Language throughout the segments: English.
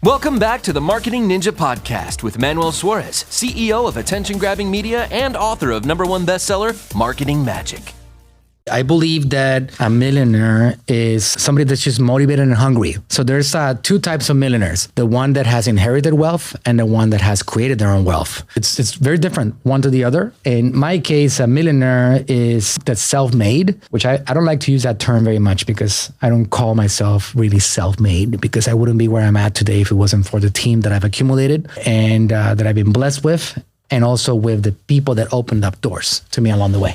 Welcome back to the Marketing Ninja Podcast with Manuel, CEO of attention-grabbing media and author of #1 bestseller, Marketing Magic. I believe that a millionaire is somebody that's just motivated and hungry. So there's two types of millionaires, the one that has inherited wealth and the one that has created their own wealth. It's very different one to the other. In my case, a millionaire is that's self-made, which I don't like to use that term very much because I don't call myself really self-made, because I wouldn't be where I'm at today if it wasn't for the team that I've accumulated and that I've been blessed with, and also with the people that opened up doors to me along the way.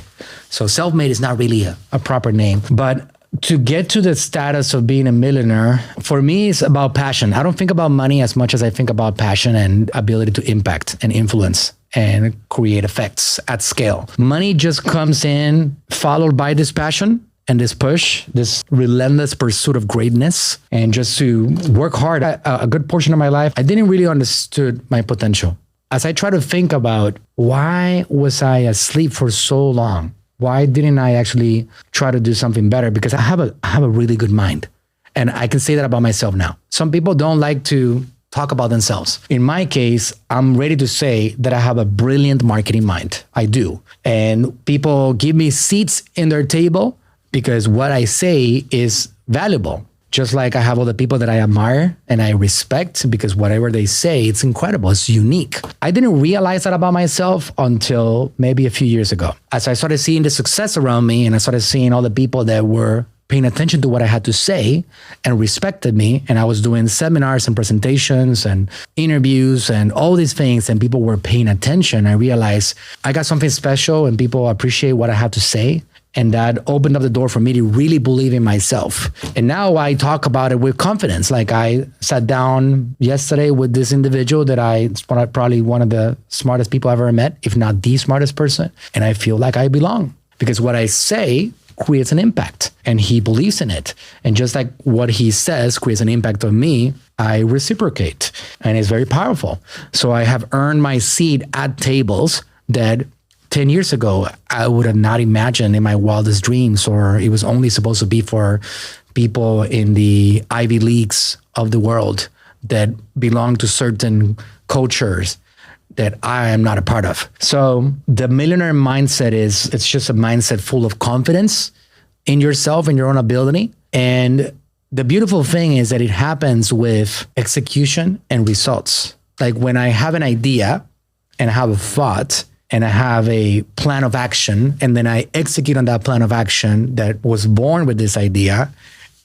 So self-made is not really a proper name. But to get to the status of being a millionaire, for me, it's about passion. I don't think about money as much as I think about passion and ability to impact and influence and create effects at scale. Money just comes in followed by this passion and this push, this relentless pursuit of greatness, and just to work hard. A good portion of my life, I didn't really understood my potential. As I try to think about why was I asleep for so long? Why didn't I actually try to do something better? Because I have a really good mind. And I can say that about myself now. Some people don't like to talk about themselves. In my case, I'm ready to say that I have a brilliant marketing mind. I do. And people give me seats in their table because what I say is valuable. Just like I have all the people that I admire and I respect, because whatever they say, it's incredible, it's unique. I didn't realize that about myself until maybe a few years ago. As I started seeing the success around me and I started seeing all the people that were paying attention to what I had to say and respected me, and I was doing seminars and presentations and interviews and all these things, and people were paying attention, I realized I got something special and people appreciate what I have to say. And that opened up the door for me to really believe in myself. And now I talk about it with confidence. Like I sat down yesterday with this individual that it's probably one of the smartest people I've ever met, if not the smartest person. And I feel like I belong because what I say creates an impact and he believes in it. And just like what he says creates an impact on me, I reciprocate, and it's very powerful. So I have earned my seat at tables that 10 years ago, I would have not imagined in my wildest dreams, or it was only supposed to be for people in the Ivy Leagues of the world that belong to certain cultures that I am not a part of. So the millionaire mindset it's just a mindset full of confidence in yourself and your own ability. And the beautiful thing is that it happens with execution and results. Like when I have an idea and I have a thought, and I have a plan of action, and then I execute on that plan of action that was born with this idea,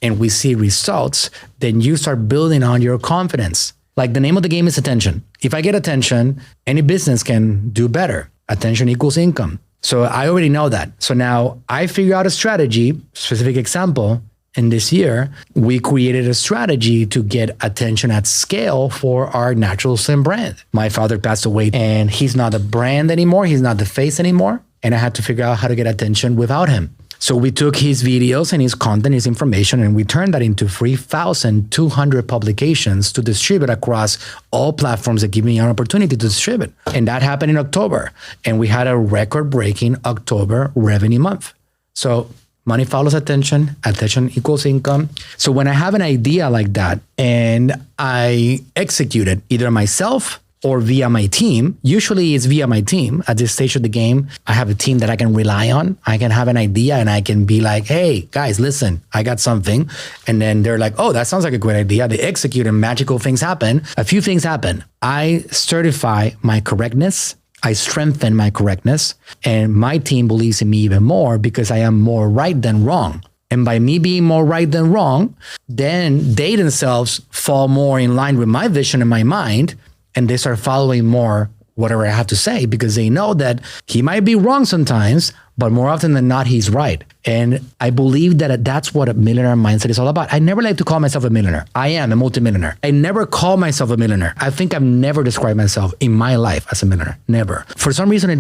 and we see results, then you start building on your confidence. Like the name of the game is attention. If I get attention, any business can do better. Attention equals income. So I already know that. So now I figure out a strategy, specific example. And this year, we created a strategy to get attention at scale for our Natural Slim brand. My father passed away and he's not the brand anymore. He's not the face anymore. And I had to figure out how to get attention without him. So we took his videos and his content, his information, and we turned that into 3,200 publications to distribute across all platforms that give me an opportunity to distribute. And that happened in October. And we had a record-breaking October revenue month. So money follows attention, attention equals income. So when I have an idea like that and I execute it either myself or via my team, usually it's via my team. At this stage of the game, I have a team that I can rely on. I can have an idea and I can be like, hey, guys, listen, I got something. And then they're like, oh, that sounds like a great idea. They execute and magical things happen. A few things happen. I certify my correctness. I strengthen my correctness, and my team believes in me even more because I am more right than wrong. And by me being more right than wrong, then they themselves fall more in line with my vision and my mind, and they start following more whatever I have to say because they know that he might be wrong sometimes, but more often than not, he's right. And I believe that that's what a millionaire mindset is all about. I never like to call myself a millionaire. I am a multimillionaire. I never call myself a millionaire. I think I've never described myself in my life as a millionaire. Never. For some reason,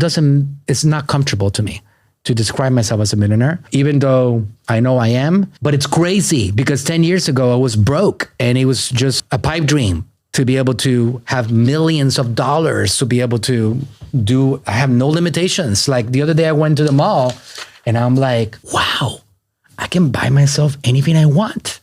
it's not comfortable to me to describe myself as a millionaire, even though I know I am. But it's crazy because 10 years ago, I was broke and it was just a pipe dream to be able to have millions of dollars, to be able to I have no limitations. Like the other day I went to the mall and I'm like, wow, I can buy myself anything I want.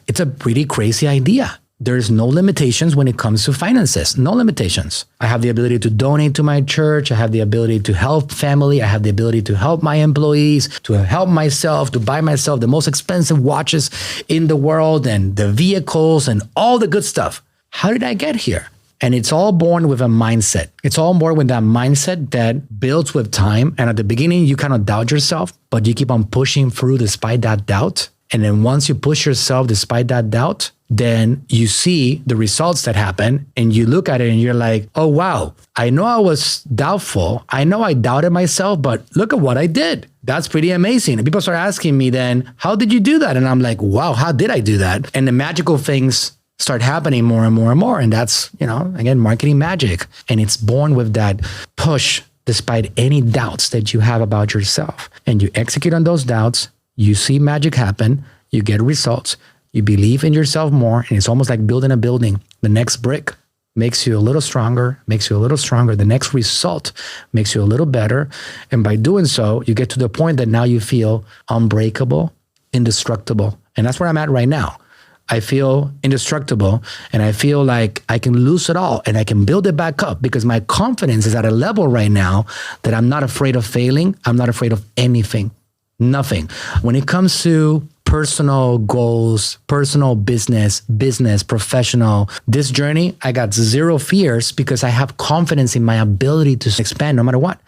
It's a pretty crazy idea. there's no limitations when it comes to finances. No limitations. I have the ability to donate to my church. I have the ability to help family. I have the ability to help my employees, to help myself, to buy myself the most expensive watches in the world and the vehicles and all the good stuff. How did I get here? And it's all born with a mindset. It's all born with that mindset that builds with time. And at the beginning, you kind of doubt yourself, but you keep on pushing through despite that doubt. And then once you push yourself despite that doubt, then you see the results that happen and you look at it and you're like, oh, wow, I know I was doubtful. I know I doubted myself, but look at what I did. That's pretty amazing. And people start asking me then, how did you do that? And I'm like, wow, how did I do that? And the magical things start happening more and more and more. And that's, again, marketing magic. And it's born with that push despite any doubts that you have about yourself. And you execute on those doubts, you see magic happen, you get results, you believe in yourself more. And it's almost like building a building. The next brick makes you a little stronger, makes you a little stronger. The next result makes you a little better. And by doing so, you get to the point that now you feel unbreakable, indestructible. And that's where I'm at right now. I feel indestructible and I feel like I can lose it all and I can build it back up because my confidence is at a level right now that I'm not afraid of failing. I'm not afraid of anything, nothing. When it comes to personal goals, personal business, professional, this journey, I got zero fears because I have confidence in my ability to expand no matter what.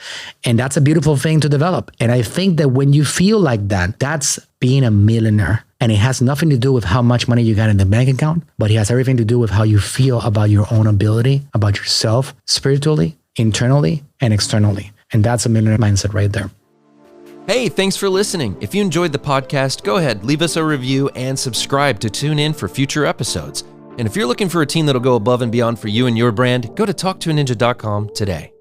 And that's a beautiful thing to develop. And I think that when you feel like that, that's being a millionaire. And it has nothing to do with how much money you got in the bank account, but it has everything to do with how you feel about your own ability, about yourself, spiritually, internally, and externally. And that's a millionaire mindset right there. Hey, thanks for listening. If you enjoyed the podcast, go ahead, leave us a review and subscribe to tune in for future episodes. And if you're looking for a team that'll go above and beyond for you and your brand, go to talktoaninja.com today.